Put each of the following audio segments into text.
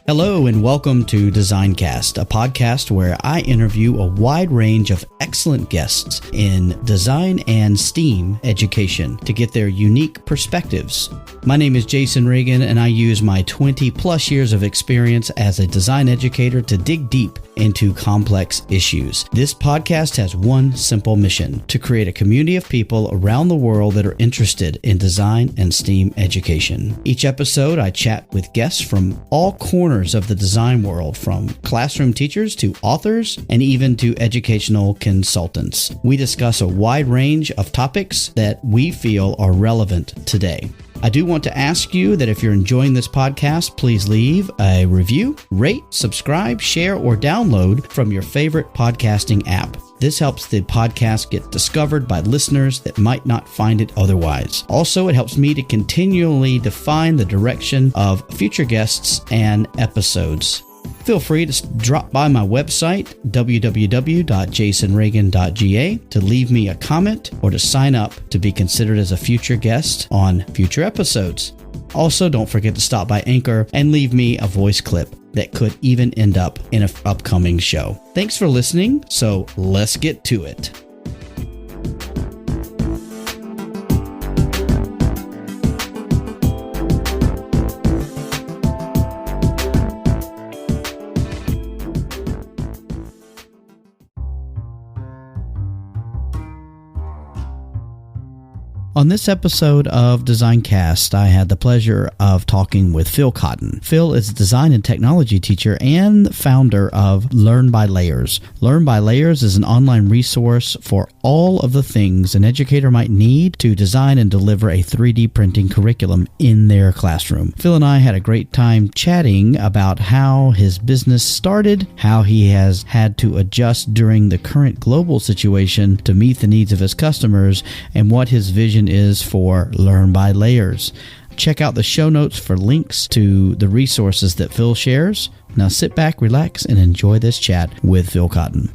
Hello and welcome to Designcast, a podcast where I interview a wide range of excellent guests in design and STEAM education to get their unique perspectives. My name is Jason Reagan and I use my 20 plus years of experience as a design educator to dig deep into complex issues. This podcast has one simple mission: to create a community of people around the world that are interested in design and STEAM education. Each episode, I chat with guests from all corners of the design world, from classroom teachers to authors and even to educational consultants. We discuss a wide range of topics that we feel are relevant today. I do want to ask you that if you're enjoying this podcast, please leave a review, rate, subscribe, share, or download from your favorite podcasting app. This helps the podcast get discovered by listeners that might not find it otherwise. Also, it helps me to continually define the direction of future guests and episodes. Feel free to drop by my website, www.jasonreagan.ga, to leave me a comment or to sign up to be considered as a future guest on future episodes. Also, don't forget to stop by Anchor and leave me a voice clip that could even end up in an upcoming show. Thanks for listening, so let's get to it. On this episode of Designcast, I had the pleasure of talking with Phil Cotton. Phil is a design and technology teacher and founder of Learnbylayers. Learnbylayers is an online resource for all of the things an educator might need to design and deliver a 3D printing curriculum in their classroom. Phil and I had a great time chatting about how his business started, how he has had to adjust during the current global situation to meet the needs of his customers, and what his vision is for Learnbylayers. Check out the show notes for links to the resources that Phil shares. Now sit back, relax, and enjoy this chat with Phil Cotton.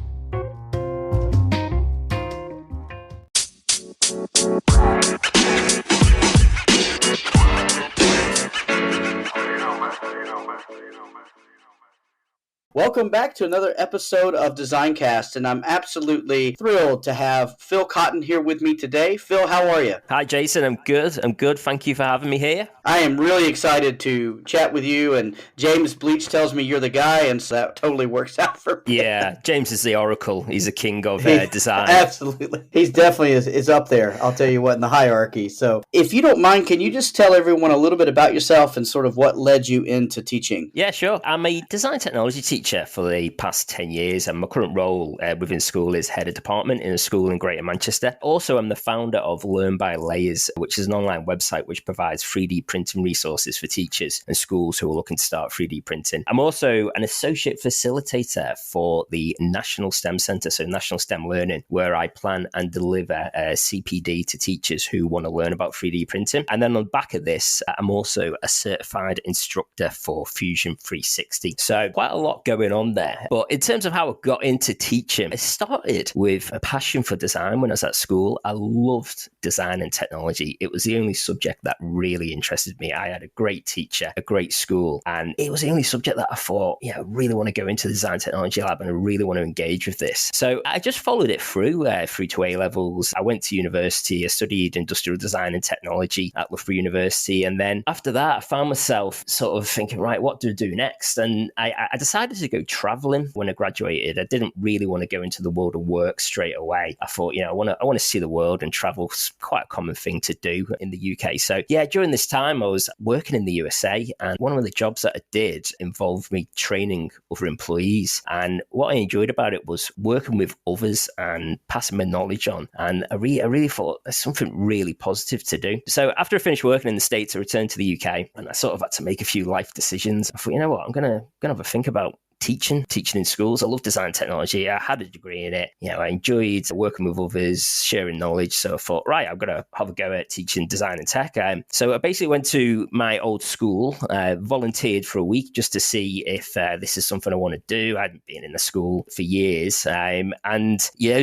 Welcome back to another episode of Designcast, and I'm absolutely thrilled to have Phil Cotton here with me today. Phil, how are you? Hi, Jason. I'm good. Thank you for having me here. I am really excited to chat with you, and James Bleach tells me you're the guy, and so that totally works out for me. Yeah, James is the oracle. He's the king of design. Absolutely. He's definitely is up there, I'll tell you what, in the hierarchy. So if you don't mind, can you just tell everyone a little bit about yourself and sort of what led you into teaching? Yeah, sure. I'm a design technology teacher for the past 10 years, and my current role within school is head of department in a school in Greater Manchester. Also, I'm the founder of Learnbylayers, which is an online website which provides 3D printing resources for teachers and schools who are looking to start 3D printing. I'm also an associate facilitator for the National STEM Centre, so National STEM Learning, where I plan and deliver CPD to teachers who want to learn about 3D printing. And then on the back of this, I'm also a certified instructor for Fusion 360. So quite a lot going on there. But in terms of how I got into teaching, it started with a passion for design when I was at school. I loved design and technology. It was the only subject that really interested me. I had a great teacher, a great school, and it was the only subject that I thought, I really want to go into the design technology lab and I really want to engage with this. So I just followed it through to A levels. I went to university. I studied industrial design and technology at Loughborough University. And then after that, I found myself sort of thinking, right, what do I do next? And I decided to go traveling when I graduated. I didn't really want to go into the world of work straight away. I thought, I want to see the world, and travel's quite a common thing to do in the UK. So during this time I was working in the USA, and one of the jobs that I did involved me training other employees. And what I enjoyed about it was working with others and passing my knowledge on. And I really thought there's something really positive to do. So after I finished working in the States, I returned to the UK, and I sort of had to make a few life decisions. I thought, you know what, I'm gonna have a think about teaching in schools. I love design technology. I had a degree in it. I enjoyed working with others, sharing knowledge. So I thought, right, I've got to have a go at teaching design and tech. So I basically went to my old school, volunteered for a week just to see if this is something I want to do. I hadn't been in the school for years. And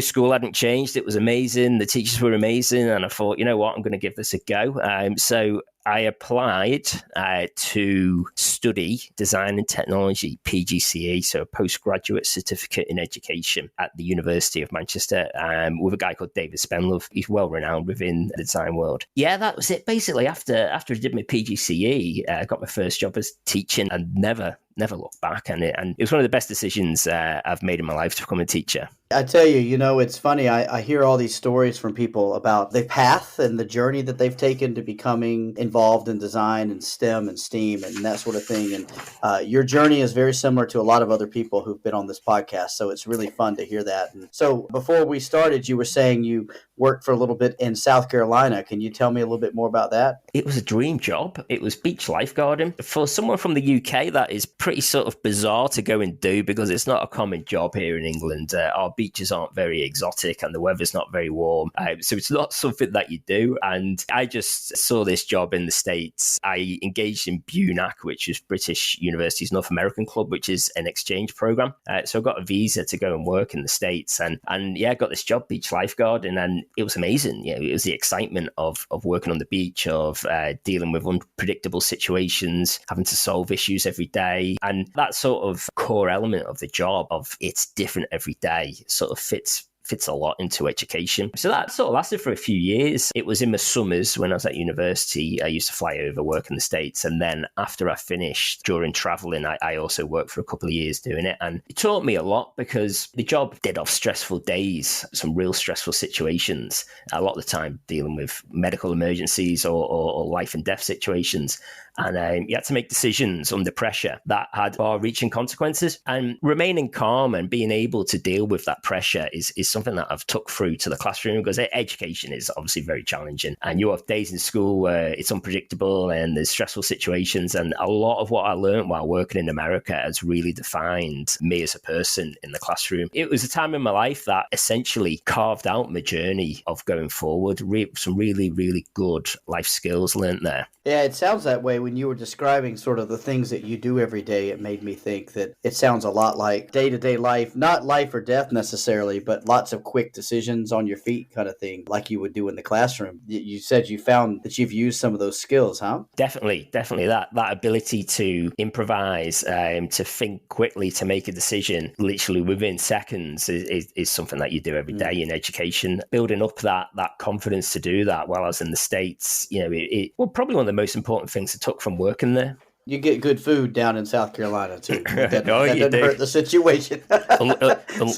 school hadn't changed. It was amazing. The teachers were amazing. And I thought, you know what, I'm going to give this a go. So I applied to study design and technology, PGCE, so a postgraduate certificate in education at the University of Manchester, with a guy called David Spenlove. He's well renowned within the design world. Yeah, that was it. Basically, after I did my PGCE, I got my first job as teaching and never looked back. And it was one of the best decisions I've made in my life to become a teacher. I tell you, it's funny. I hear all these stories from people about the path and the journey that they've taken to becoming involved in design and STEM and STEAM and that sort of thing. And your journey is very similar to a lot of other people who've been on this podcast. So it's really fun to hear that. And so before we started, you were saying you worked for a little bit in South Carolina. Can you tell me a little bit more about that? It was a dream job. It was beach lifeguarding. For someone from the UK, that is pretty sort of bizarre to go and do because it's not a common job here in England. Our beaches aren't very exotic and the weather's not very warm. So it's not something that you do. And I just saw this job in the States. I engaged in BUNAC, which is British University's North American Club, which is an exchange program. So I got a visa to go and work in the States. And yeah, I got this job, beach lifeguarding, and it was amazing. It was the excitement of working on the beach, of dealing with unpredictable situations, having to solve issues every day. And that sort of core element of the job of it's different every day sort of fits a lot into education. So that sort of lasted for a few years. It was in the summers when I was at university. I used to fly over, work in the States. And then after I finished, during traveling, I also worked for a couple of years doing it. And it taught me a lot because the job did have stressful days, some real stressful situations, a lot of the time dealing with medical emergencies or life and death situations. And you had to make decisions under pressure that had far-reaching consequences. And remaining calm and being able to deal with that pressure is something that I've took through to the classroom, because education is obviously very challenging. And you have days in school where it's unpredictable and there's stressful situations. And a lot of what I learned while working in America has really defined me as a person in the classroom. It was a time in my life that essentially carved out my journey of going forward. Some really, really good life skills learned there. Yeah, it sounds that way. When you were describing sort of the things that you do every day, it made me think that it sounds a lot like day-to-day life, not life or death necessarily, but lots of quick decisions on your feet kind of thing, like you would do in the classroom. You said you found that you've used some of those skills, huh? Definitely that ability to improvise, to think quickly, to make a decision literally within seconds is something that you do every day in education. Building up that confidence to do that while I was in the States, probably one of the most important things I took from working there. You get good food down in South Carolina, too. That doesn't hurt the situation.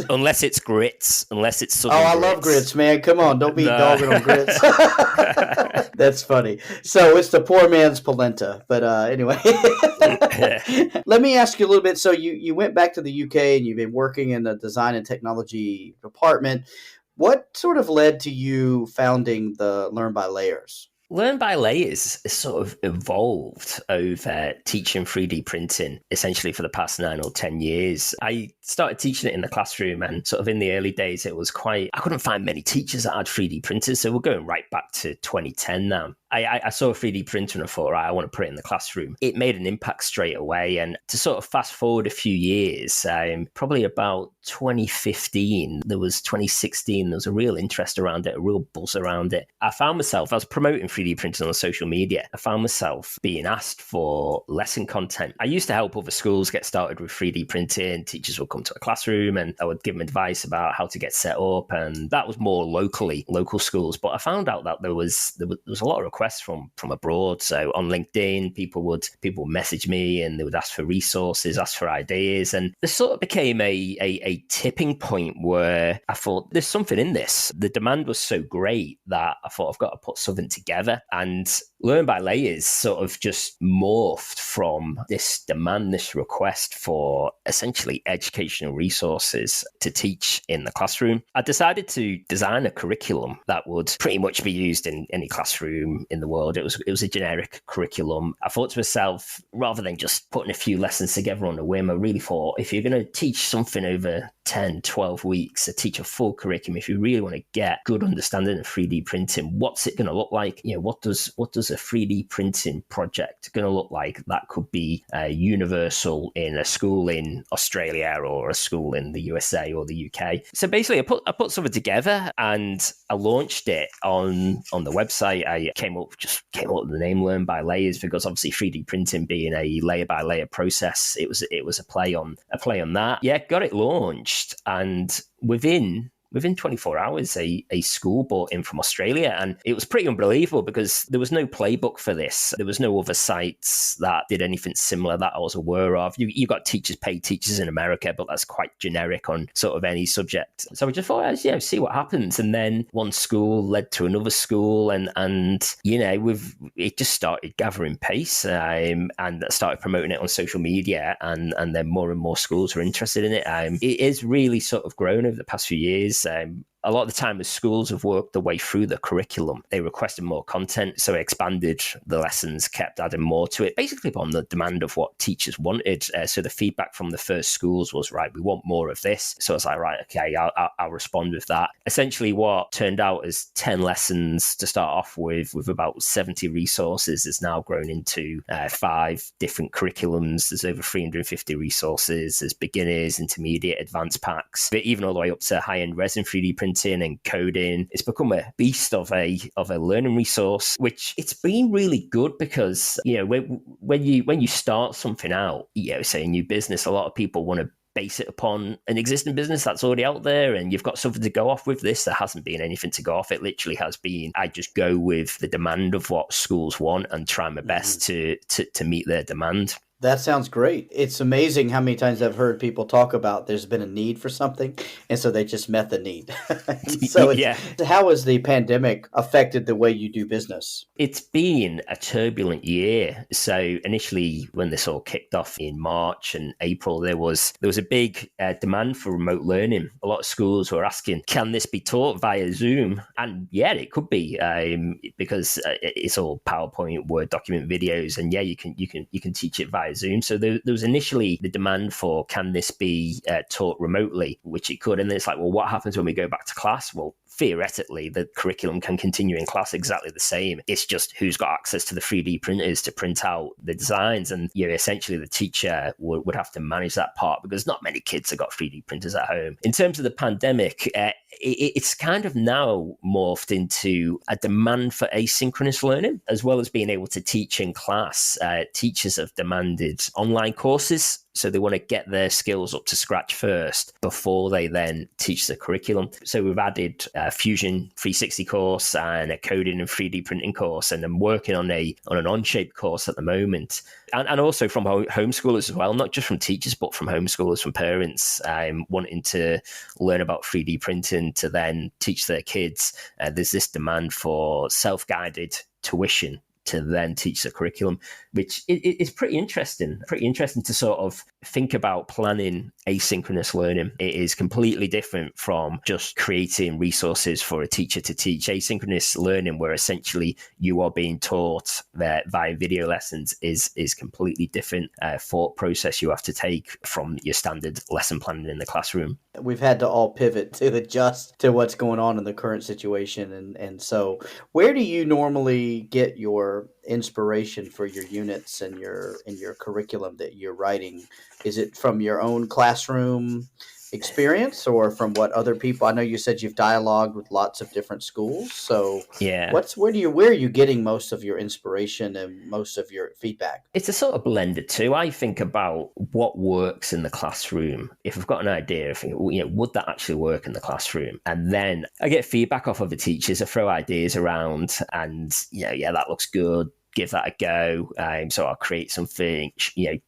Unless it's grits, unless it's Southern I love grits, man. Come on, don't be dogging on grits. That's funny. So it's the poor man's polenta. But anyway, let me ask you a little bit. So you went back to the UK and you've been working in the design and technology department. What sort of led to you founding the Learnbylayers? Learnbylayers has sort of evolved over teaching 3D printing essentially for the past 9 or 10 years. I started teaching it in the classroom, and sort of in the early days, it was I couldn't find many teachers that had 3D printers. So we're going right back to 2010 now. I saw a 3D printer and I thought, right, I want to put it in the classroom. It made an impact straight away. And to sort of fast forward a few years, probably about 2015, 2016, there was a real interest around it, a real buzz around it. I was promoting 3D printing on social media. I found myself being asked for lesson content. I used to help other schools get started with 3D printing. Teachers would come to a classroom and I would give them advice about how to get set up. And that was more local schools. But I found out that there was a lot of requests from abroad. So on LinkedIn, people would message me and they would ask for resources, ask for ideas. And this sort of became a tipping point where I thought there's something in this. The demand was so great that I thought I've got to put something together. And Learnbylayers sort of just morphed from this demand, this request for essentially educational resources to teach in the classroom. I decided to design a curriculum that would pretty much be used in any classroom in the world. It was a generic curriculum. I thought to myself, rather than just putting a few lessons together on a whim, I really thought if you're going to teach something over 10, 12 weeks to teach a full curriculum, if you really want to get good understanding of 3D printing, what's it going to look like? What does a 3D printing project going to look like? That could be universal in a school in Australia or a school in the USA or the UK. So basically, I put something together and I launched it on the website. I came up with the name Learn by Layers because obviously 3D printing being a layer by layer process, it was a play on that. Yeah, got it launched, and within 24 hours, a school bought in from Australia. And it was pretty unbelievable because there was no playbook for this. There was no other sites that did anything similar that I was aware of. You got paid teachers in America, but that's quite generic on sort of any subject. So I just thought, see what happens. And then one school led to another school, and it just started gathering pace, and started promoting it on social media, and then more and more schools were interested in it. It is really sort of grown over the past few years. A lot of the time as schools have worked their way through the curriculum, they requested more content, so I expanded the lessons, kept adding more to it, basically upon the demand of what teachers wanted. So the feedback from the first schools was, right, we want more of this. So I was like, right, okay, I'll respond with that. Essentially what turned out as 10 lessons to start off with about 70 resources, has now grown into 5 different curriculums. There's over 350 resources. There's beginners, intermediate, advanced packs, but even all the way up to high-end resin 3D printing and coding. It's become a beast of a learning resource, which it's been really good because when you start something out, say a new business, a lot of people want to base it upon an existing business that's already out there, and you've got something to go off with. This, there hasn't been anything to go off. It literally has been, I just go with the demand of what schools want and try my best to meet their demand. That sounds great. It's amazing how many times I've heard people talk about there's been a need for something, and so they just met the need. So how has the pandemic affected the way you do business? It's been a turbulent year. So initially, when this all kicked off in March and April, there was a big demand for remote learning. A lot of schools were asking, can this be taught via Zoom? And yeah, it could be, because it's all PowerPoint, Word document, videos, and you can teach it via Zoom. So there was initially the demand for, can this be taught remotely, which it could. And then it's like, well, what happens when we go back to class? Well, theoretically, the curriculum can continue in class exactly the same. It's just who's got access to the 3D printers to print out the designs. And essentially the teacher would have to manage that part because not many kids have got 3D printers at home. In terms of the pandemic, it's kind of now morphed into a demand for asynchronous learning, as well as being able to teach in class. Teachers have demanded online courses. So they want to get their skills up to scratch first before they then teach the curriculum. So we've added a Fusion 360 course and a coding and 3D printing course, and I'm working on an Onshape course at the moment. And also from homeschoolers as well, not just from teachers, but from homeschoolers, from parents wanting to learn about 3D printing to then teach their kids. There's this demand for self-guided tuition to then teach the curriculum, which is pretty interesting to sort of think about planning asynchronous learning. It is completely different from just creating resources for a teacher to teach. Asynchronous learning, where essentially you are being taught via video lessons, is completely different thought process you have to take from your standard lesson planning in the classroom. We've had to all pivot to adjust to what's going on in the current situation. And so where do you normally get your inspiration for your units and your curriculum that you're writing? Is it from your own classroom experience or from what other people? I know you said you've dialogued with lots of different schools. So yeah, where are you getting most of your inspiration and most of your feedback? It's a sort of blend of two. I think about what works in the classroom. If I've got an idea, I think, would that actually work in the classroom? And then I get feedback off of the teachers. I throw ideas around and that looks good. Give that a go. So I'll create something,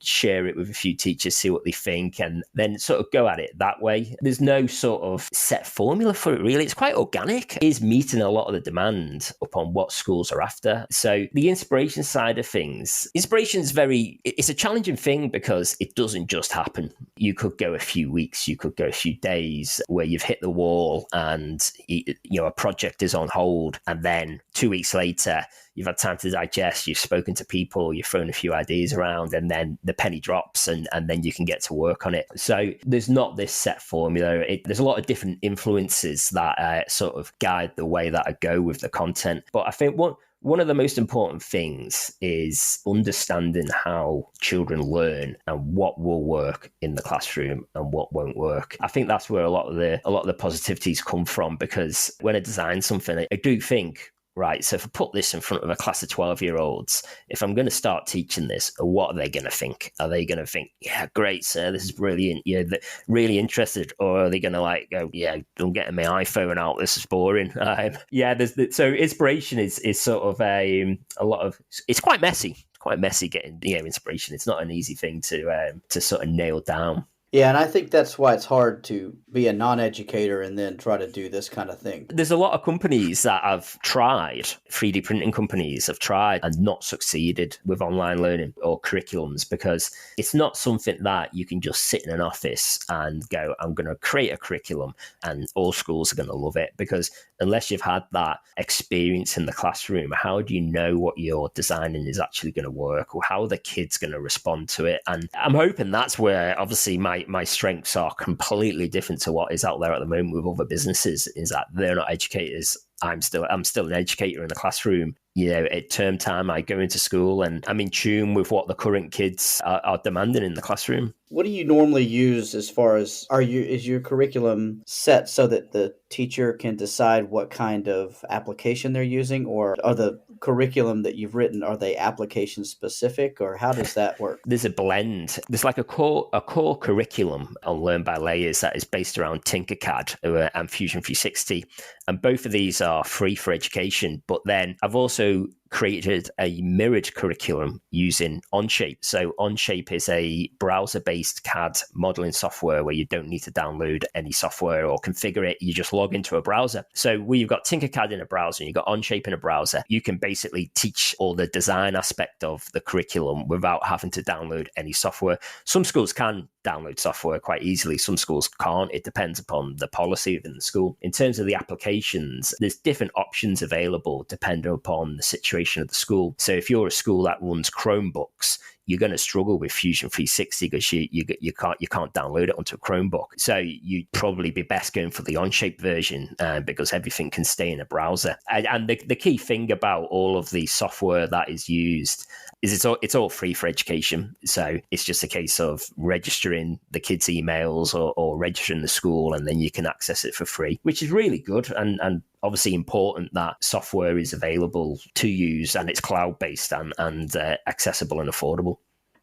share it with a few teachers, see what they think, and then sort of go at it that way. There's no sort of set formula for it, really. It's quite organic. It is meeting a lot of the demand upon what schools are after. So the inspiration side of things, it's a challenging thing because it doesn't just happen. you could go a few weeks, you could go a few days where you've hit the wall and a project is on hold, and then 2 weeks later you've had time to digest, you've spoken to people, you've thrown a few ideas around, and then the penny drops and then you can get to work on it. So there's not this set formula. There's a lot of different influences that sort of guide the way that I go with the content. But I think one of the most important things is understanding how children learn and what will work in the classroom and what won't work. I think that's where a lot of the positivities come from, because when I design something, I do think, right, so if I put this in front of a class of 12-year-olds, if I'm going to start teaching this, what are they going to think? Are they going to think, yeah, great, sir, this is brilliant, they're really interested? Or are they going to go, yeah, I'm getting my iPhone out, this is boring? So inspiration is sort of a lot of, it's quite messy. Quite messy getting inspiration. It's not an easy thing to sort of nail down. Yeah, and I think that's why it's hard to be a non-educator and then try to do this kind of thing. There's a lot of companies that have tried, 3D printing companies have tried and not succeeded with online learning or curriculums, because it's not something that you can just sit in an office and go, I'm going to create a curriculum and all schools are going to love it. Because unless you've had that experience in the classroom, how do you know what you're designing is actually going to work, or how are the kids going to respond to it? And I'm hoping that's where obviously my strengths are completely different to what is out there at the moment with other businesses, is that they're not educators. I'm still an educator in the classroom. At term time, I go into school and I'm in tune with what the current kids are demanding in the classroom. What do you normally use as far as, is your curriculum set so that the teacher can decide what kind of application they're using, or are the curriculum that you've written, are they application specific, or how does that work? There's a blend. There's like a core curriculum on Learnbylayers that is based around Tinkercad and Fusion 360. And both of these are free for education. But then I've also created a mirrored curriculum using Onshape. So Onshape is a browser-based CAD modeling software where you don't need to download any software or configure it. You just log into a browser. So where you've got Tinkercad in a browser and you've got Onshape in a browser, you can basically teach all the design aspect of the curriculum without having to download any software. Some schools can download software quite easily. Some schools can't. It depends upon the policy within the school. In terms of the applications, there's different options available depending upon the situation of the school. So if you're a school that runs Chromebooks, you're going to struggle with Fusion 360 because you can't download it onto a Chromebook. So you'd probably be best going for the Onshape version because everything can stay in a browser. And the key thing about all of the software that is used is it's all free for education. So it's just a case of registering the kids' emails or registering the school, and then you can access it for free, which is really good and obviously important that software is available to use and it's cloud-based and accessible and affordable.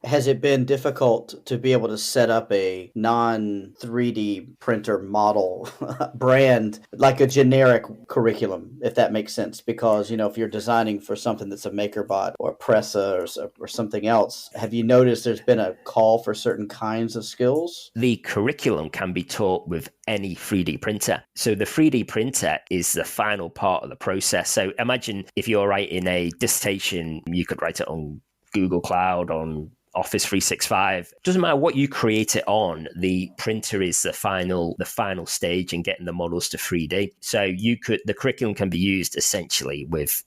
Has it been difficult to be able to set up a non-3D printer model brand, like a generic curriculum, if that makes sense? Because, if you're designing for something that's a MakerBot or Pressa or something else, have you noticed there's been a call for certain kinds of skills? The curriculum can be taught with any 3D printer. So the 3D printer is the final part of the process. So imagine if you're writing a dissertation, you could write it on Google Cloud, on Office 365. Doesn't matter what you create it on, the printer is the final stage in getting the models to 3D. So the curriculum can be used essentially with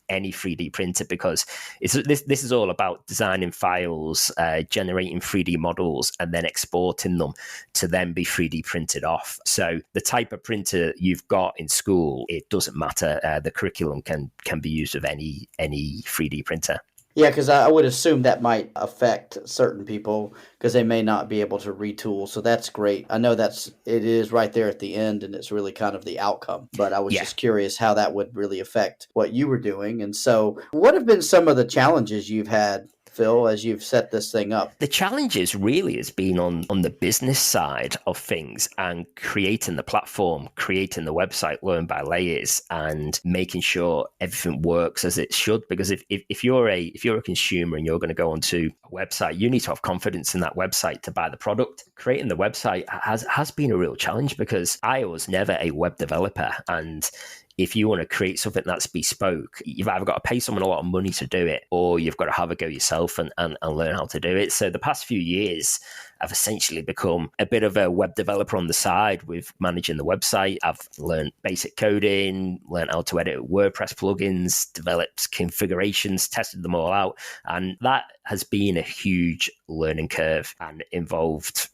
any 3D printer, because this is all about designing files, generating 3D models, and then exporting them to then be 3D printed off. So the type of printer you've got in school, it doesn't matter. The curriculum can be used with any 3D printer. Yeah, because I would assume that might affect certain people because they may not be able to retool. So that's great. I know it is right there at the end, and it's really kind of the outcome. But I was just curious how that would really affect what you were doing. And so what have been some of the challenges you've had, Phil, as you've set this thing up? The challenges really has been on the business side of things and creating the platform, creating the website Learnbylayers, and making sure everything works as it should. Because if you're a consumer and you're going to go onto a website, you need to have confidence in that website to buy the product. Creating the website has been a real challenge because I was never a web developer, and if you want to create something that's bespoke, you've either got to pay someone a lot of money to do it, or you've got to have a go yourself and learn how to do it. So the past few years, I've essentially become a bit of a web developer on the side with managing the website. I've learned basic coding, learned how to edit WordPress plugins, developed configurations, tested them all out. And that has been a huge learning curve and involved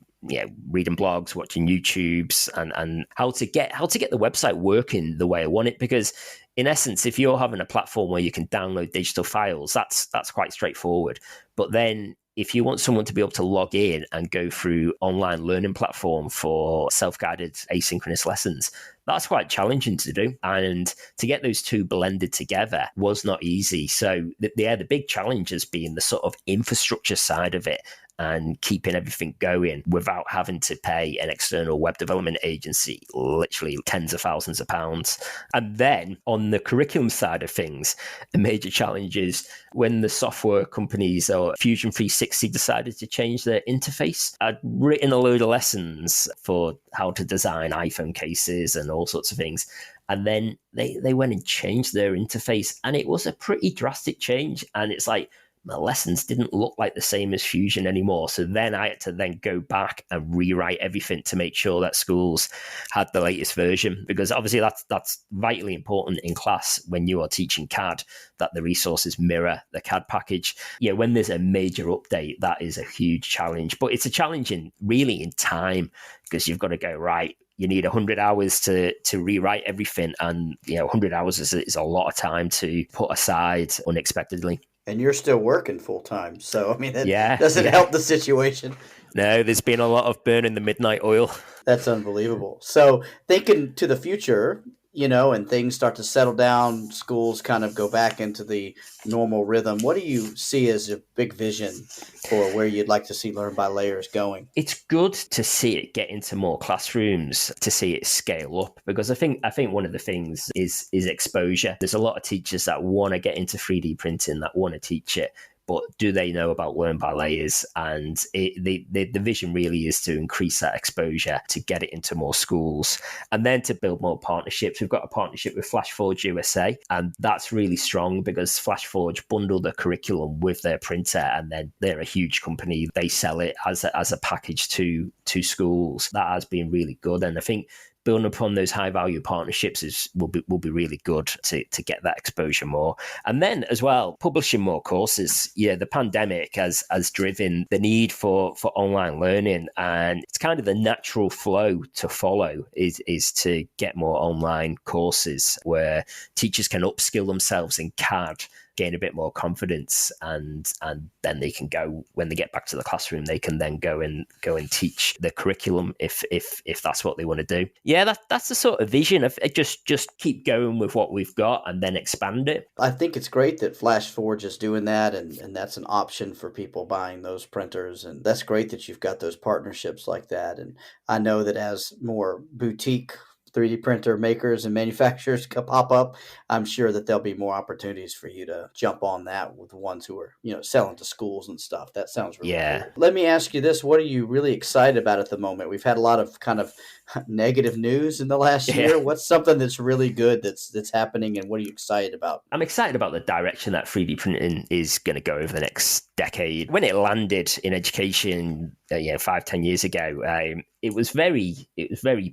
reading blogs, watching YouTubes, and how to get the website working the way I want it. Because in essence, if you're having a platform where you can download digital files, that's quite straightforward. But then if you want someone to be able to log in and go through online learning platform for self-guided asynchronous lessons, that's quite challenging to do. And to get those two blended together was not easy. So the big challenge has been the sort of infrastructure side of it and keeping everything going without having to pay an external web development agency literally tens of thousands of pounds. And then on the curriculum side of things, a major challenge is when the software companies or Fusion 360 decided to change their interface. I'd written a load of lessons for how to design iPhone cases and all sorts of things. And then they went and changed their interface, and it was a pretty drastic change. And it's like, the lessons didn't look like the same as Fusion anymore. So then I had to then go back and rewrite everything to make sure that schools had the latest version, because obviously that's vitally important in class when you are teaching CAD, that the resources mirror the CAD package. When there's a major update, that is a huge challenge. But it's a challenge in time, because you've got to go, right, you need 100 hours to rewrite everything. And 100 hours is a lot of time to put aside unexpectedly. And you're still working full time. So, I mean, that doesn't help the situation. No, there's been a lot of burning the midnight oil. That's unbelievable. So thinking to the future, and things start to settle down, schools kind of go back into the normal rhythm. What do you see as a big vision for where you'd like to see Learn by Layers going? It's good to see it get into more classrooms, to see it scale up, because I think one of the things is exposure. There's a lot of teachers that want to get into 3D printing, that want to teach it, but do they know about Learn by Layers? And the vision really is to increase that exposure, to get it into more schools, and then to build more partnerships. We've got a partnership with FlashForge USA, and that's really strong because FlashForge bundle the curriculum with their printer, and then they're a huge company. They sell it as a package to schools. That has been really good, and I think building upon those high value partnerships will be really good to get that exposure more. And then as well, publishing more courses. The pandemic has driven the need for online learning, and it's kind of the natural flow to follow is to get more online courses where teachers can upskill themselves in CAD, gain a bit more confidence, and then they can go, when they get back to the classroom, they can then go and teach the curriculum if that's what they want to do. That's the sort of vision of just keep going with what we've got and then expand it. I think it's great that FlashForge is doing that, and that's an option for people buying those printers, and that's great that you've got those partnerships like that. And I know that as more boutique 3D printer makers and manufacturers pop up, I'm sure that there'll be more opportunities for you to jump on that with the ones who are, selling to schools and stuff. That sounds really cool. Let me ask you this. What are you really excited about at the moment? We've had a lot of kind of negative news in the last year. What's something that's really good that's happening, and what are you excited about? I'm excited about the direction that 3D printing is going to go over the next decade. When it landed in education 5-10 years ago, it was very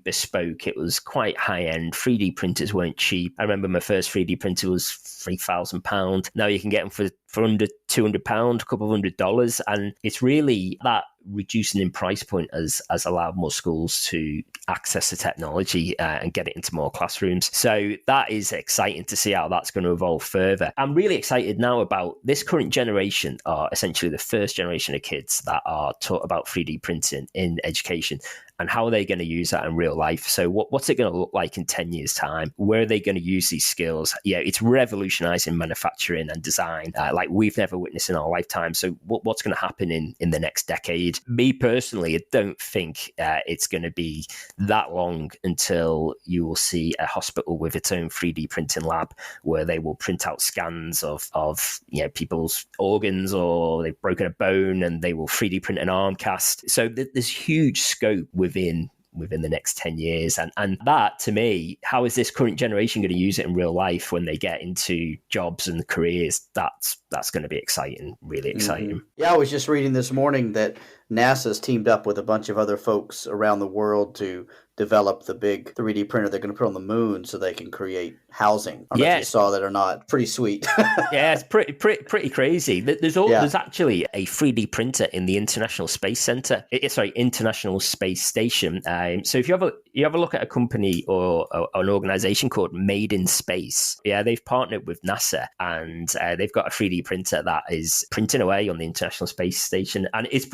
bespoke. It was quite high end. 3D printers weren't cheap. I remember my first 3D printer was £3,000. Now you can get them for under £200, a couple of $100, and it's really that reducing in price point has allowed more schools to access the technology and get it into more classrooms. So that is exciting to see how that's going to evolve further. I'm really excited now about this current generation, are essentially the first generation of kids that are taught about 3D printing in education, and how are they going to use that in real life? So what's it going to look like in 10 years' time? Where are they going to use these skills? It's revolutionizing manufacturing and design like we've never witnessed in our lifetime. So what's going to happen in the next decade? Me personally, I don't think it's going to be that long until you will see a hospital with its own 3D printing lab where they will print out scans of people's organs, or they've broken a bone and they will 3D print an arm cast. So there's huge scope within the next 10 years. And that, to me, how is this current generation going to use it in real life when they get into jobs and careers? That's going to be exciting, really exciting. Mm-hmm. Yeah, I was just reading this morning that NASA's teamed up with a bunch of other folks around the world to develop the big 3D printer they're going to put on the moon so they can create housing. I don't know if you saw that or not. Pretty sweet. Yeah, it's pretty crazy. There's actually a 3D printer in the International Space Center. International Space Station. So if you have a look at a company or an organization called Made in Space, they've partnered with NASA, and they've got a 3D printer that is printing away on the International Space Station, and it's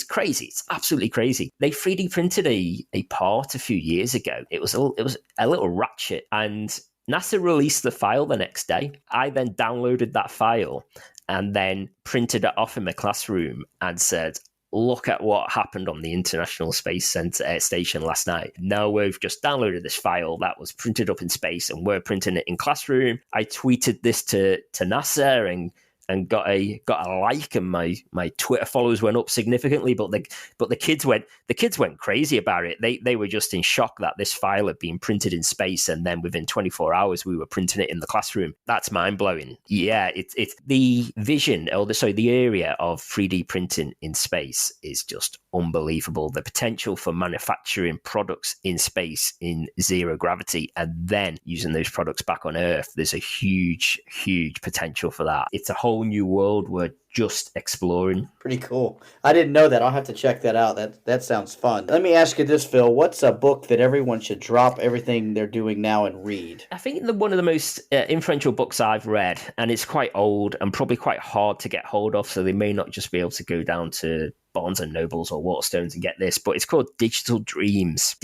crazy. It's absolutely crazy. They 3D printed a part a few years ago. It was a little ratchet, and NASA released the file the next day. I then downloaded that file and then printed it off in my classroom and said, look at what happened on the International Space Center Station last night. Now we've just downloaded this file that was printed up in space and we're printing it in classroom. I tweeted this to NASA and got a like, and my Twitter followers went up significantly. But the kids went crazy about it. They were just in shock that this file had been printed in space, and then within 24 hours we were printing it in the classroom. That's mind blowing. Yeah, it's the vision, the area of 3D printing in space is just unbelievable. The potential for manufacturing products in space in zero gravity and then using those products back on Earth. There's a huge potential for that. It's a whole new world we're just exploring. Pretty cool. I didn't know that. I'll have to check that out. That sounds fun. Let me ask you this, Phil. What's a book that everyone should drop everything they're doing now and read? I think one of the most influential books I've read, and it's quite old and probably quite hard to get hold of, so they may not just be able to go down to Barnes and Nobles or Waterstones and get this, but it's called Digital Dreams,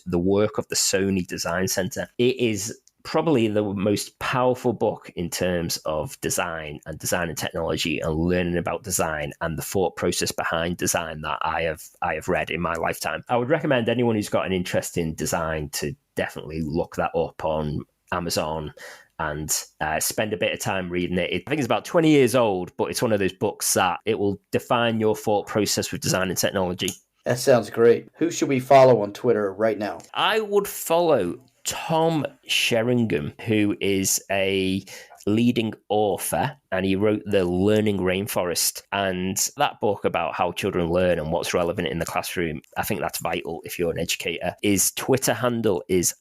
the work of the Sony Design Center. It is probably the most powerful book in terms of design and technology and learning about design and the thought process behind design that I have read in my lifetime. I would recommend anyone who's got an interest in design to definitely look that up on Amazon and spend a bit of time reading it. I think it's about 20 years old, but it's one of those books that it will define your thought process with design and technology. That sounds great. Who should we follow on Twitter right now? I would follow Tom Sheringham, who is a leading author, and he wrote The Learning Rainforest. And that book about how children learn and what's relevant in the classroom, I think that's vital if you're an educator. His Twitter handle is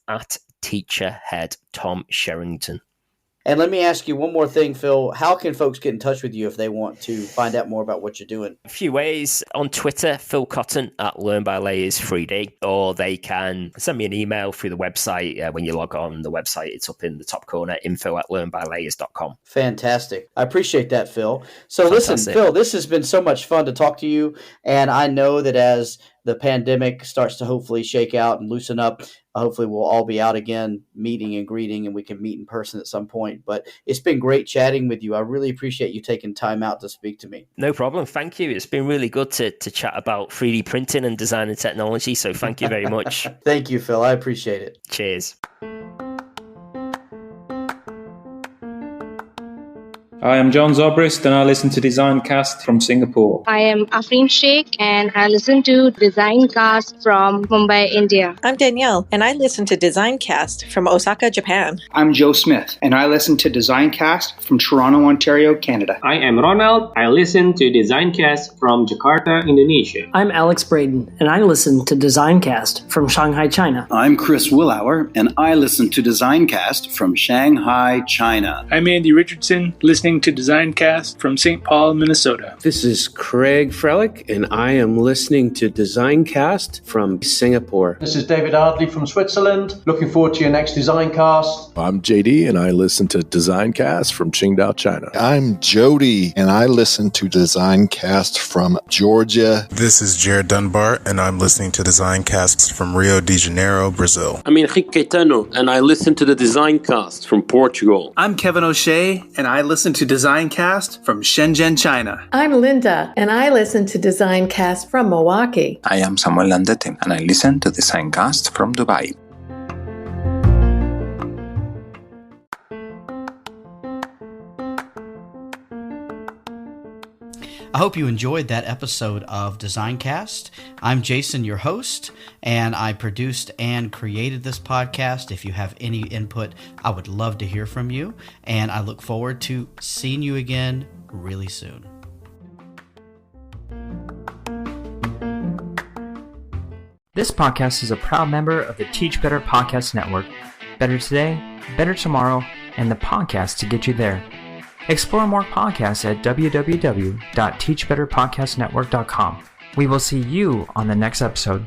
@teacherheadTomSherrington. And let me ask you one more thing, Phil. How can folks get in touch with you if they want to find out more about what you're doing? A few ways. On Twitter, Phil Cotton @LearnByLayers 3D, or they can send me an email through the website. When you log on the website, it's up in the top corner, info@learnbylayers.com. Fantastic. I appreciate that, Phil. So Listen, Phil, this has been so much fun to talk to you. And I know that as the pandemic starts to hopefully shake out and loosen up, hopefully we'll all be out again meeting and greeting, and we can meet in person at some point. But it's been great chatting with you. I really appreciate you taking time out to speak to me. No problem. Thank you. It's been really good to chat about 3D printing and design and technology. So thank you very much. Thank you, Phil. I appreciate it. Cheers. Hi, I'm John Zobrist, and I listen to Designcast from Singapore. I am Afreen Sheikh, and I listen to Designcast from Mumbai, India. I'm Danielle, and I listen to Designcast from Osaka, Japan. I'm Joe Smith, and I listen to Designcast from Toronto, Ontario, Canada. I am Ronald. I listen to Designcast from Jakarta, Indonesia. I'm Alex Braden, and I listen to Designcast from Shanghai, China. I'm Chris Willauer, and I listen to Designcast from Shanghai, China. I'm Andy Richardson, listening to Designcast from St. Paul, Minnesota. This is Craig Frelick, and I am listening to Designcast from Singapore. This is David Ardley from Switzerland. Looking forward to your next Designcast. I'm JD, and I listen to Designcast from Qingdao, China. I'm Jody, and I listen to Designcast from Georgia. This is Jared Dunbar, and I'm listening to Designcast from Rio de Janeiro, Brazil. I'm Henrique Caetano, and I listen to the Designcast from Portugal. I'm Kevin O'Shea, and I listen to Designcast from Shenzhen, China. I'm Linda, and I listen to Designcast from Milwaukee. I am Samuel Landete, and I listen to Designcast from Dubai. I hope you enjoyed that episode of Designcast. I'm Jason, your host, and I produced and created this podcast. If you have any input, I would love to hear from you, and I look forward to seeing you again really soon. This podcast is a proud member of the Teach Better Podcast Network. Better today, better tomorrow, and the podcast to get you there. Explore more podcasts at www.teachbetterpodcastnetwork.com. We will see you on the next episode.